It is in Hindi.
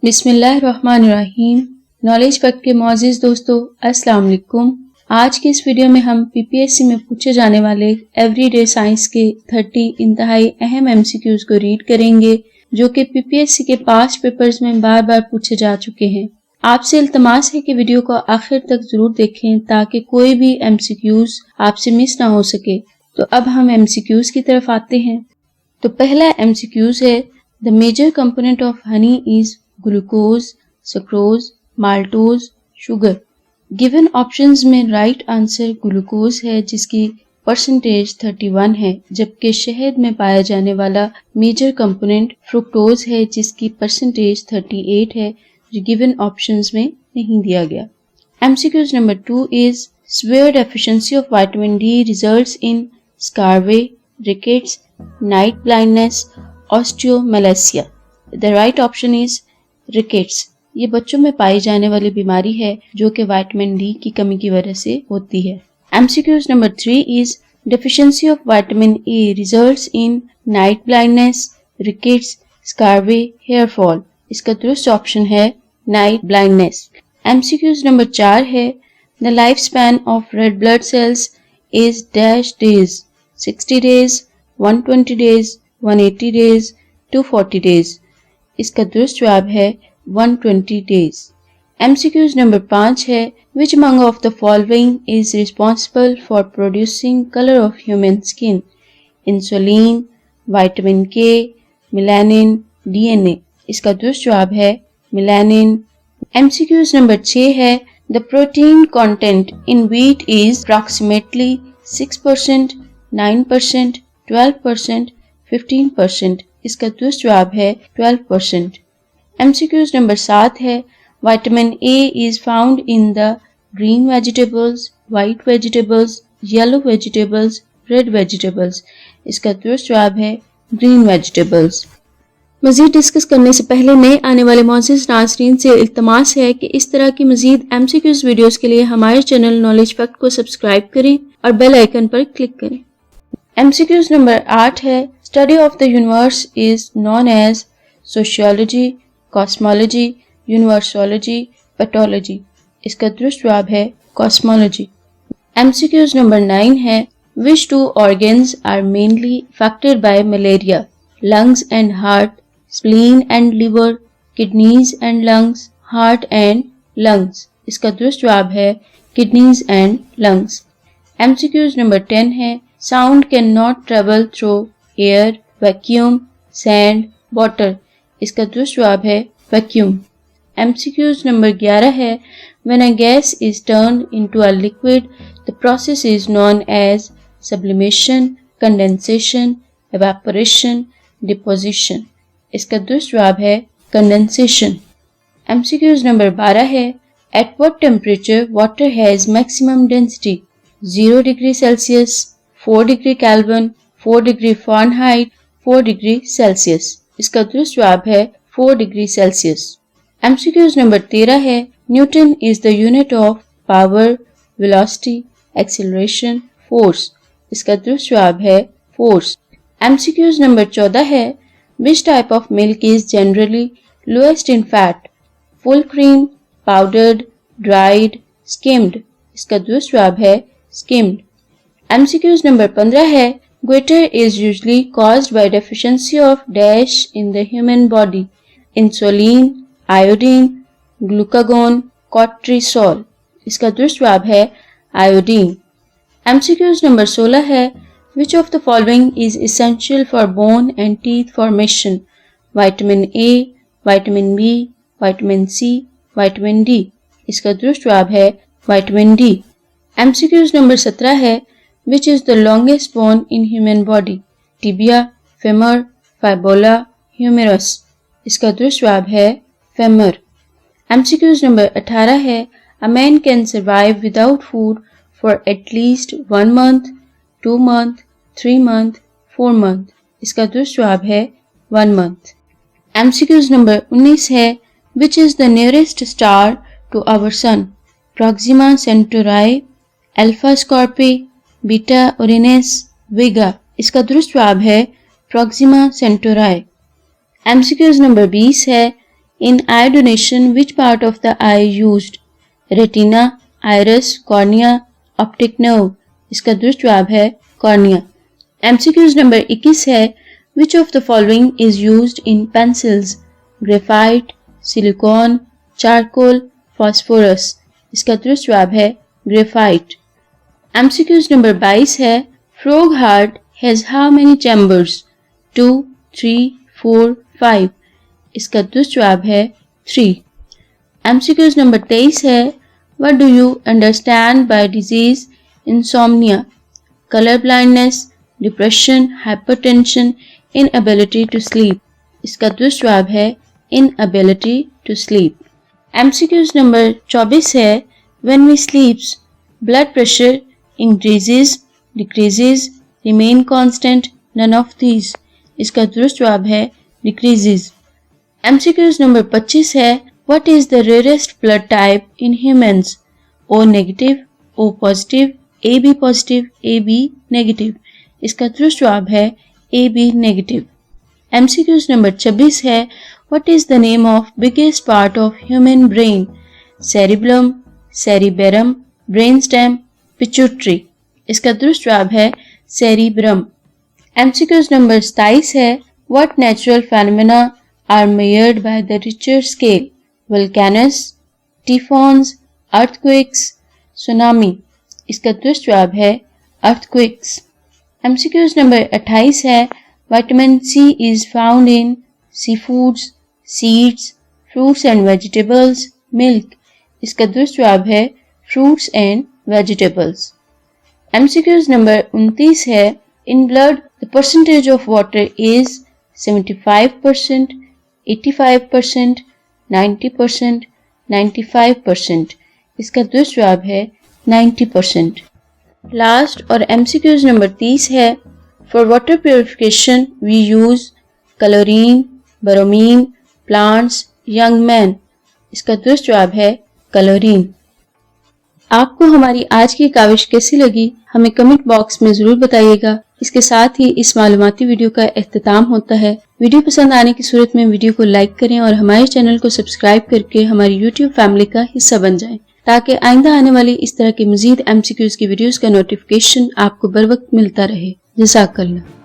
बिस्मिल्लाहिर्रहमानिर्रहीम। नॉलेज फैक्ट के मोअज़्ज़िज़ दोस्तों, अस्सलाम वालेकुम। आज की इस वीडियो में हम पीपीएससी में पूछे जाने वाले एवरीडे साइंस के 30 इंतहाई अहम एमसीक्यूज को रीड करेंगे, जो कि पीपीएससी के पास्ट पेपर्स में बार बार पूछे जा चुके हैं। आपसे इल्तमास है कि वीडियो को आखिर तक जरूर देखें ताकि कोई भी एमसीक्यूज आपसे मिस ना हो सके। तो अब हम एमसीक्यूज की तरफ आते हैं। तो पहला एमसीक्यूज है, the major component of honey is glucose, sucrose, maltose, sugar. Given options में राइट आंसर ग्लूकोज है जिसकी परसेंटेज 31 है, जबकि शहद में पाया जाने वाला मेजर कंपोनेंट फ्रुक्टोज है जिसकी परसेंटेज 38 है, जो गिवन ऑप्शंस में नहीं दिया गया। MCQs number 2 is severe deficiency of vitamin D results in scurvy, rickets, night blindness, osteomalacia. The right option is rickets. ये बच्चों में पाई जाने वाली बीमारी है जो कि विटामिन डी की कमी की वजह से होती है। MCQs number 3 is deficiency of vitamin A results in night blindness, rickets, scurvy, hair fall. इसका दुरुस्त ऑप्शन है night blindness. MCQs नंबर 4 है, the lifespan of red blood cells is dash days, 60 days, 120 days, 180 days, 240 days. इसका दुरुस्त जवाब है 120 days. MCQs नंबर 5 है, which among of the following is responsible for producing color of human skin? Insulin, vitamin K, melanin, DNA. इसका दुरुस्त जवाब है melanin. MCQs नंबर 6 है, the protein content in wheat is approximately 6%, 9%, 12%, 15%. इसका दुरुस्त जवाब है 12%. MCQs नंबर 7 है, vitamin A is found in the green vegetables, white vegetables, yellow vegetables, red vegetables. इसका दुरुस्त जवाब है green vegetables. मज़ीद डिस्कस करने से पहले नए आने वाले मोअज़्ज़िज़ नाज़रीन से इल्तमास है कि इस तरह की मज़ीद MCQs वीडियोस के लिए हमारे चैनल नॉलेज फैक्ट को सब्सक्राइब करें और बेल आइकन पर क्लिक करें। MCQs नंबर 8 है, study of the universe is known as sociology, cosmology, universology, pathology. इसका दुरुस्त जवाब है कॉस्मोलॉजी। MCQs नंबर 9 है, which two organs are mainly affected by malaria? Lungs and heart, spleen and liver, kidneys and lungs, heart and lungs. इसका दुरुस्त जवाब है kidneys and lungs. MCQs number 10 है, sound can not travel through air, vacuum, sand, water. इसका दुरुस्त जवाब है वैक्यूम। MCQs नंबर 11 है, when a gas is turned into a liquid the process is known as sublimation, condensation, evaporation, deposition. इसका दुरुस्त जवाब है कंडेंसेशन। MCQs नंबर 12 है, at what temperature water has maximum density? 0 degree Celsius, 4 degree kelvin, 4 degree Fahrenheit, 4 degree Celsius. इसका दुरुस्त जवाब है 4 डिग्री सेल्सियस। MCQs नंबर 13 है, Newton is the unit of power, velocity, acceleration, force. इसका दुरुस्त जवाब है फोर्स। MCQs नंबर 14 है, which type of milk is generally lowest in fat? Full cream, powdered, dried, skimmed. इसका दुरुस्त जवाब है स्किम्ड। MCQs नंबर 15 है, goiter is usually caused by deficiency of dash in the human body? Insulin, iodine, glucagon, cortisol. इसका दुरुस्त जवाब है iodine. MCQs नंबर 16 है, which of the following is essential for bone and teeth formation? Vitamin A, vitamin B, vitamin C, vitamin D. इसका दुरुस्त जवाब है vitamin D. MCQs नंबर 17 है, which is the longest bone in human body? Tibia, femur, fibula, humerus. इसका दुरुस्त जवाब है femur. MCQs नंबर 18 है, a man can survive without food for at least 1 month, 2 month, 3 month, 4 month. इसका दुरुस्त जवाब है 1 month. MCQs नंबर 19 है, which is the nearest star to our sun? Proxima Centauri, Alpha Scorpii, Beta Orionis, Vega. इसका दुरुस्त जवाब है प्रॉक्सिमा सेंटोराई। MCQs नंबर 20 है, In eye donation, which part of the eye used? Retina, iris, cornea, optic nerve. इसका दुरुस्त जवाब है cornea. MCQs नंबर 21 है Which of the following is used in pencils? Graphite, silicon, charcoal, phosphorus. इसका दुरुस्त जवाब है graphite. MCQs नंबर 22 है Frog heart has how many chambers? 2, 3, 4, 5. इसका दुरुस्त जवाब है 3. MCQs नंबर 23 है What do you understand by disease insomnia? Color blindness, depression, hypertension, inability to sleep. इसका दुरुस्त जवाब है inability to sleep. MCQs number 24 है When we sleep, blood pressure increases, decreases, remain constant, none of these. इसका दुरुस्त जवाब है decreases. MCQs नंबर 25 है What is the rarest blood type in humans? O negative, O positive, AB positive, AB negative. इसका दुरुस्त जवाब है AB negative. MCQs नंबर 26 है What is the name of biggest part of human brain? Cerebellum, cerebellum, brainstem, pituitary. इसका दुरुस्त जवाब है cerebrum. MCQs नंबर 27 है What natural phenomena are measured by the Richter scale? Volcanoes, typhoons, earthquakes, tsunami. इसका दुरुस्त जवाब है earthquakes. MCQs नंबर 28 है Vitamin C is found in seafoods, seeds, fruits and vegetables, milk. इसका दुरुस्त जवाब है fruits and vegetables. MCQs number 29 है In blood, the percentage of water is 75%, 85%, 90%, 95%. इसका दुरुस्त जवाब है 90%. लास्ट और MCQs नंबर 30 है For water purification we use chlorine, bromine, plants, young men. इसका दुरुस्त जवाब है chlorine. आपको हमारी आज की काविश कैसी लगी हमें कमेंट बॉक्स में जरूर बताइएगा। इसके साथ ही इस मालूमाती वीडियो का इख्तिताम होता है। वीडियो पसंद आने की सूरत में वीडियो को लाइक करें और हमारे चैनल को सब्सक्राइब करके हमारी YouTube फैमिली का हिस्सा बन जाएं, ताकि आइंदा आने वाली इस तरह के मजीद MCQs की वीडियोस का नोटिफिकेशन आपको बर वक्त मिलता रहे। जज़ाकल्लाह।